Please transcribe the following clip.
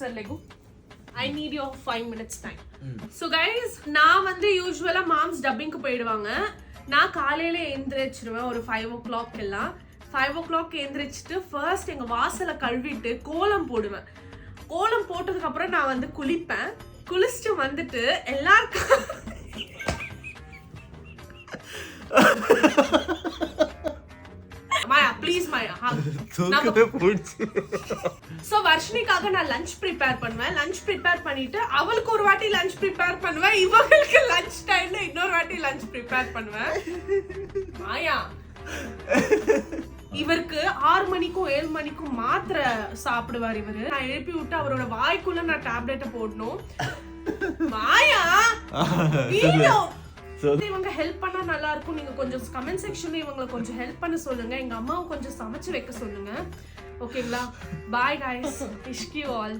sir lego I need your 5 minutes time. So guys, நான் வந்து யூசுவலா moms டப்பிங்க்கு போயிடுவாங்க. நான் காலையில எந்திரிச்சிடுவேன் ஒரு 5 o'clock எல்லாம். 5 o'clock எந்திரிச்சிட்டு ஃபர்ஸ்ட் எங்க வாசலை கழுவிட்டு கோலம் போடுவேன். கோலம் போட்டதுக்கு அப்புறம் நான் வந்து குளிப்பேன். குளிச்சுட்டு வந்துட்டு எல்லாருக்கும் ப்ளீஸ் மாயா சோ வர்ஷினிக்காக நான் லஞ்ச் ப்ரிப்பேர் பண்ணுவேன். லஞ்ச் ப்ரிப்பேர் பண்ணிட்டு அவளுக்கு ஒரு வாட்டி லஞ்ச் ப்ரிப்பேர் பண்ணுவேன். இவங்களுக்கு லஞ்ச் டைம்ல இன்னொரு வாட்டி லஞ்ச் ப்ரிப்பேர் பண்ணுவேன். மாயா இவருக்கு 6 மணிக்கும் 7 மணிக்கும் மாத்திரை சாப்பிடுவார் இவரு. நான் எழுப்பி விட்டு அவரோட வாய்க்குள்ள நான் டேப்லெட்டை போடணும். மாயா இவங்க ஹெல்ப் பண்ணா நல்லா இருக்கும். நீங்க கொஞ்சம் கமெண்ட் செக்ஷன்ல இவங்களை கொஞ்சம் ஹெல்ப் பண்ண சொல்லுங்க. எங்க அம்மாவை கொஞ்சம் சமைச்சு வைக்க சொல்லுங்க. ஓகேங்களா? பாய் गाइस. Wish you all